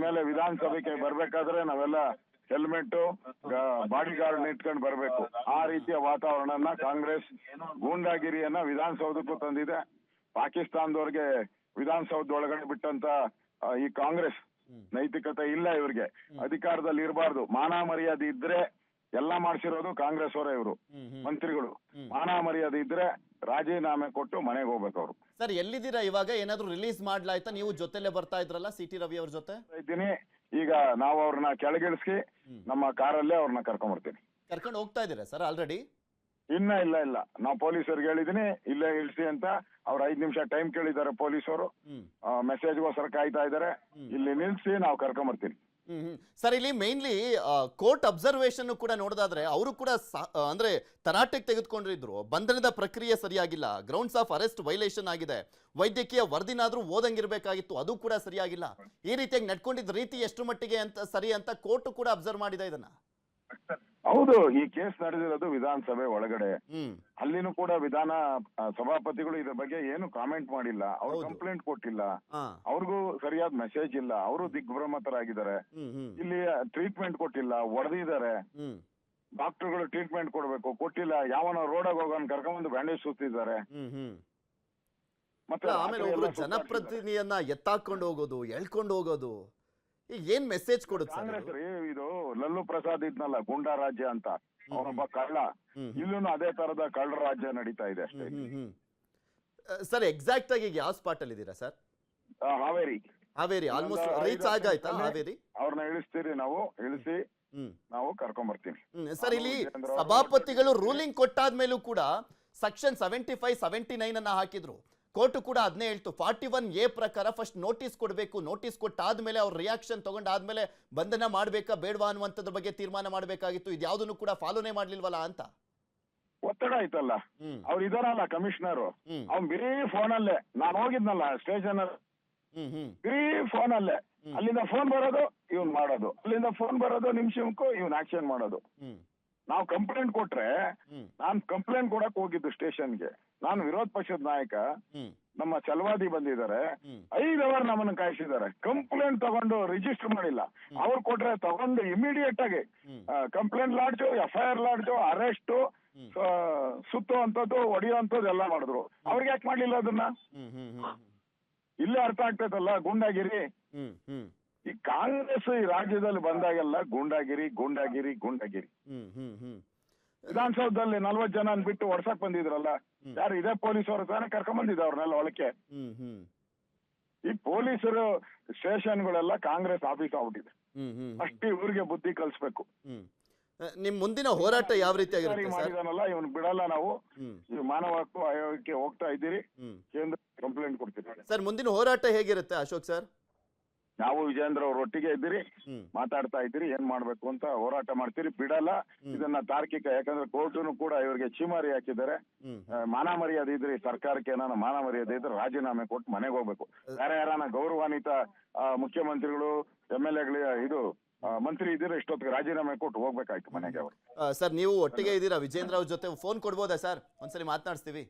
ಆಮೇಲೆ ವಿಧಾನಸಭೆಗೆ ಬರ್ಬೇಕಾದ್ರೆ ನಾವೆಲ್ಲ ಹೆಲ್ಮೆಟ್ ಬಾಡಿ ಗಾರ್ಡ್ ಇಟ್ಕೊಂಡು ಬರ್ಬೇಕು. ಆ ರೀತಿಯ ವಾತಾವರಣನ ಕಾಂಗ್ರೆಸ್ ಗೂಂಡಾಗಿರಿಯನ್ನ ವಿಧಾನಸೌಧಕ್ಕೂ ತಂದಿದೆ. ಪಾಕಿಸ್ತಾನದವ್ರಿಗೆ ವಿಧಾನಸೌಧ ಒಳಗಡೆ ಬಿಟ್ಟಂತ ಈ ಕಾಂಗ್ರೆಸ್ ನೈತಿಕತೆ ಇಲ್ಲ, ಇವ್ರಿಗೆ ಅಧಿಕಾರದಲ್ಲಿ ಇರಬಾರ್ದು. ಮಾನ ಮರ್ಯಾದೆ ಇದ್ರೆ ಎಲ್ಲ ಮಾಡ್ಸಿರೋದು ಕಾಂಗ್ರೆಸ್ ಅವರೇ, ಇವರು ಮಂತ್ರಿಗಳು. ಮಾನ ಮರ್ಯಾದೆ ಇದ್ರೆ ರಾಜೀನಾಮೆ ಕೊಟ್ಟು ಮನೆಗೆ ಹೋಗ್ಬೇಕು ಅವರು. ಸರ್ ಎಲ್ಲಿದ್ದೀರಾ ಇವಾಗ? ಏನಾದ್ರು ರಿಲೀಸ್ ಮಾಡ್ಲಾಯ್ತಾ? ನೀವು ಜೊತೆಲೆ ಬರ್ತಾ ಇದ್ರಲ್ಲ ಸಿ ಟಿ ರವಿ ಅವ್ರ ಜೊತೆ? ಇದ್ದೀನಿ. ಈಗ ನಾವು ಅವ್ರನ್ನ ಕೆಳಗಿಳಿಸಿ ನಮ್ಮ ಕಾರಲ್ಲೇ ಅವ್ರನ್ನ ಕರ್ಕೊಂಡ್ ಬರ್ತೀನಿ. ಕರ್ಕೊಂಡು ಹೋಗ್ತಾ ಇದ್ದೀರಾ ಸರ್ ಆಲ್ರೆಡಿ? ಇಲ್ಲ ನಾವು ಪೊಲೀಸರಿಗೆ ಹೇಳಿದೀನಿ ಇಲ್ಲೇ ಇಳಿಸಿ ಅಂತ. ಅವ್ರು 5 ನಿಮಿಷ ಟೈಮ್ ಕೇಳಿದ್ದಾರೆ ಪೊಲೀಸರು. ಮೆಸೇಜ್ಗೋಸ್ಕರ ಕಾಯ್ತಾ ಇದಾರೆ. ಇಲ್ಲಿ ನಿಲ್ಸಿ ನಾವು ಕರ್ಕೊಂಡ್ ಬರ್ತೀನಿ. ಸರ್ ಇಲ್ಲಿ ಮೇನ್ಲಿ ಕೋರ್ಟ್ ಅಬ್ಸರ್ವೇಷನ್ ಕೂಡ ನೋಡೋದಾದ್ರೆ ಅವರು ಕೂಡ ಅಂದ್ರೆ ತರಾಟೆಗೆ ತೆಗೆದುಕೊಂಡಿದ್ರು. ಬಂಧನದ ಪ್ರಕ್ರಿಯೆ ಸರಿಯಾಗಿಲ್ಲ, ಗ್ರೌಂಡ್ಸ್ ಆಫ್ ಅರೆಸ್ಟ್ ವೈಲೇಷನ್ ಆಗಿದೆ, ವೈದ್ಯಕೀಯ ವರದಿನಾದ್ರೂ ಓದಂಗಿರ್ಬೇಕಾಗಿತ್ತು, ಅದು ಕೂಡ ಸರಿಯಾಗಿಲ್ಲ. ಈ ರೀತಿಯಾಗಿ ನಡ್ಕೊಂಡಿದ್ದ ರೀತಿ ಎಷ್ಟು ಮಟ್ಟಿಗೆ ಅಂತ ಸರಿ ಅಂತ ಕೋರ್ಟ್ ಕೂಡ ಅಬ್ಸರ್ವ್ ಮಾಡಿದೆ ಇದನ್ನ. ಹೌದು, ಈ ಕೇಸ್ ನಡೆದಿರೋದು ವಿಧಾನಸಭೆ ಒಳಗಡೆ. ಅಲ್ಲಿನೂ ಕೂಡ ವಿಧಾನ ಸಭಾಪತಿಗಳು ಇದ್ರ ಬಗ್ಗೆ ಏನು ಕಾಮೆಂಟ್ ಮಾಡಿಲ್ಲ, ಅವ್ರು ಕಂಪ್ಲೇಂಟ್ ಕೊಟ್ಟಿಲ್ಲ, ಅವ್ರಿಗೂ ಸರಿಯಾದ ಮೆಸೇಜ್ ಇಲ್ಲ, ಅವರು ದಿಗ್ಭ್ರಮತರಾಗಿದ್ದಾರೆ. ಇಲ್ಲಿ ಟ್ರೀಟ್ಮೆಂಟ್ ಕೊಟ್ಟಿಲ್ಲ, ಹೊಡೆದಿದ್ದಾರೆ. ಡಾಕ್ಟರ್ಗಳು ಟ್ರೀಟ್ಮೆಂಟ್ ಕೊಡ್ಬೇಕು, ಕೊಟ್ಟಿಲ್ಲ. ಯಾವನೋ ರೋಡಾಗ ಹೋಗೋನ್ ಕರ್ಕೊಂಡ್ಬಂದು ಬ್ಯಾಂಡೇಜ್ ಸುತ್ತಿದ್ದಾರೆ. ಮತ್ತೆ ಆಮೇಲೆ ಜನಪ್ರತಿನಿಧಿಯನ್ನ ಎತ್ತಾಕೊಂಡು ಹೋಗೋದು, ಎಳ್ಕೊಂಡು ಹೋಗೋದು, ಏನ್ ಮೆಸೇಜ್ ಕೊಡುತ್ತೆ ಕಾಂಗ್ರೆಸ್ ರೀ? ಇದು ಲಲ್ಲು ಪ್ರಸಾದ್ ಇದ್ನಲ್ಲ ಗುಂಡಾ ರಾಜ್ಯ ಅಂತ, ಅವನೊಬ್ಬ ಕಳ್ಳ. ಇಲ್ಲೂ ಅದೇ ತರದ ಕಳ್ಳ ರಾಜ್ಯ ನಡೀತಾ ಇದೆ ಅಷ್ಟೇ. ಸರ್ ಎಕ್ಸಾಕ್ಟ್ ಆಗಿ ಯಾವ ಸ್ಪಾಟ್ ಅಲ್ಲಿ ಇದ್ದೀರಾ ಸರ್? ಹಾವೇರಿ ಆಲ್ಮೋಸ್ಟ್ ರೀಚ್ ಆಗಾಯ್ತಾ ಹಾವೇರಿ? ಅವ್ರನ್ನ ಇಳಿಸ್ತೀರಿ ನಾವು, ಇಳಿಸಿ ನಾವು ಕರ್ಕೊಂಡ್ ಬರ್ತೀನಿ. ಸರ್ ಇಲ್ಲಿ ಸಭಾಪತಿಗಳು ರೂಲಿಂಗ್ ಕೊಟ್ಟಾದ್ಮೇಲೂ ಕೂಡ ಸೆಕ್ಷನ್ 75, 79 ಅನ್ನ ಹಾಕಿದ್ರು. ಕೋರ್ಟ್ ಕೂಡ ಅದನ್ನೇ ಹೇಳ್ತು. 41A ಪ್ರಕಾರ ಫಸ್ಟ್ ನೋಟಿಸ್ ಕೊಡಬೇಕು, ನೋಟಿಸ್ ಕೊಟ್ಟಾದ್ಮೇಲೆ ಅವ್ರ ರಿಯಾಕ್ಷನ್ ತಗೊಂಡಾದ್ಮೇಲೆ ಬಂಧನ ಮಾಡ್ಬೇಕಾ ಬೇಡವಾ ಅನ್ನುವಂಥದ್ರ ಬಗ್ಗೆ ತೀರ್ಮಾನ ಮಾಡಬೇಕಾಗಿತ್ತು. ಇದ್ಯಾವುದನ್ನು ಕೂಡ ಫಾಲೋನೇ ಮಾಡ್ಲಿಲ್ವಲ್ಲ ಅಂತ ಒತ್ತಡ ಆಯ್ತಲ್ಲ. ಅವ್ರು ಇದಾರಲ್ಲ ಕಮಿಷನರ್, ಅವ್ನ್ ಬಿರೀ ಫೋನಲ್ಲೇ, ನಾನು ಹೋಗಿದ್ನಲ್ಲ ಸ್ಟೇಷನ್, ಬಿರೀ ಫೋನಲ್ಲೇ ಅಲ್ಲಿಂದ ಫೋನ್ ಬರೋದು ಇವ್ನ್ ಮಾಡೋದು, ಅಲ್ಲಿಂದ ಫೋನ್ ಬರೋದು ನಿಮಿಷಕ್ಕೂ ಇವ್ನ್ ಆಕ್ಷನ್ ಮಾಡೋದು. ನಾವು ಕಂಪ್ಲೇಂಟ್ ಕೊಟ್ರೆ, ನಾನ್ ಕಂಪ್ಲೇಂಟ್ ಕೊಡಕ್ ಹೋಗಿದ್ದು ಸ್ಟೇಷನ್ಗೆ, ನಾನು ವಿರೋಧ ಪಕ್ಷದ ನಾಯಕ, ನಮ್ಮ ಚಲವಾದಿ ಬಂದಿದ್ದಾರೆ, 5 ಅವರ್ ನಮ್ಮನ್ನು ಕಾಯಿಸಿದ್ದಾರೆ. ಕಂಪ್ಲೇಂಟ್ ತಗೊಂಡು ರಿಜಿಸ್ಟರ್ ಮಾಡಿಲ್ಲ. ಅವ್ರು ಕೊಟ್ರೆ ತಗೊಂಡು ಇಮಿಡಿಯೇಟ್ ಆಗಿ complaint lodge, FIR lodge, arrest, ಸುತ್ತುವಂಥದ್ದು, ಹೊಡೆಯುವಂಥದ್ದು ಎಲ್ಲ ಮಾಡಿದ್ರು. ಅವ್ರಿಗೆ ಯಾಕೆ ಮಾಡ್ಲಿಲ್ಲ ಅದನ್ನ? ಇಲ್ಲೇ ಅರ್ಥ ಆಗ್ತೈತಲ್ಲ ಗೂಂಡಾಗಿರಿ. ಈ ಕಾಂಗ್ರೆಸ್ ಈ ರಾಜ್ಯದಲ್ಲಿ ಬಂದಾಗೆಲ್ಲ ಗೂಂಡಾಗಿರಿ. ವಿಧಾನಸೌಧದಲ್ಲಿ 40 ಜನ ಬಿಟ್ಟು ಹೊಡ್ಸಕ್ ಬಂದಿದ್ರಲ್ಲ, ಯಾರು ಇದೇ ಪೊಲೀಸರು ತಾನೇ ಕರ್ಕೊಂಡ್ ಬಂದಿದ್ದ ಅವ್ರನ್ನೆಲ್ಲ ಒಳಕ್ಕೆ. ಈ ಪೊಲೀಸರು ಸ್ಟೇಷನ್ಗಳೆಲ್ಲ ಕಾಂಗ್ರೆಸ್ ಆಫೀಸ್ ಆಗ್ಬಿಟ್ಟಿದೆ. ಅಷ್ಟೇ ಇವ್ರಿಗೆ ಬುದ್ಧಿ ಕಲಿಸ್ಬೇಕು. ನಿಮ್ ಮುಂದಿನ ಹೋರಾಟ ಯಾವ ರೀತಿ ಮಾಡಿದಾನಲ್ಲ ಇವನ್ ಬಿಡಲ್ಲ ನಾವು. ಈ ಮಾನವ ಹಕ್ಕು ಆಯೋಗಕ್ಕೆ ಹೋಗ್ತಾ ಇದ್ದೀರಿ, ಕೇಂದ್ರ ಕಂಪ್ಲೇಂಟ್ ಕೊಡ್ತೀರಿ. ಸರ್ ಮುಂದಿನ ಹೋರಾಟ ಹೇಗಿರುತ್ತೆ ಅಶೋಕ್ ಸರ್? ನಾವು ವಿಜೇಂದ್ರ ಅವ್ರ ಒಟ್ಟಿಗೆ ಇದ್ದೀರಿ, ಮಾತಾಡ್ತಾ ಇದ್ದೀರಿ, ಏನ್ ಮಾಡ್ಬೇಕು ಅಂತ ಹೋರಾಟ ಮಾಡ್ತೀರಿ, ಬಿಡಲ್ಲ ಇದನ್ನ ತಾರ್ಕಿಕ. ಯಾಕಂದ್ರೆ ಕೋರ್ಟುನು ಕೂಡ ಇವರಿಗೆ ಚೀಮಾರಿ ಹಾಕಿದ್ದಾರೆ. ಮಾನ ಮರ್ಯಾದೆ ಇದ್ರಿ ಸರ್ಕಾರಕ್ಕೆ, ಏನಾನ ಮಾನ ಮರ್ಯಾದೆ ಇದ್ರೆ ರಾಜೀನಾಮೆ ಕೊಟ್ಟು ಮನೆಗೆ ಹೋಗ್ಬೇಕು. ಯಾರ ಯಾರನ್ನ ಗೌರವಾನ್ವಿತ ಮುಖ್ಯಮಂತ್ರಿಗಳು, MLA ಇದು ಮಂತ್ರಿ ಇದ್ದೀರಾ, ಇಷ್ಟೊತ್ತಿಗೆ ರಾಜೀನಾಮೆ ಕೊಟ್ಟು ಹೋಗ್ಬೇಕಾಯ್ತು ಮನೆಗೆ ಅವರು. ಸರ್ ನೀವು ಒಟ್ಟಿಗೆ ಇದ್ದೀರಾ ವಿಜೇಂದ್ರ ಅವ್ರ ಜೊತೆ? ಫೋನ್ ಕೊಡ್ಬೋದಾ ಸರ್? ಒಂದ್ಸಲಿ ಮಾತನಾಡಿಸ್ತೀವಿ.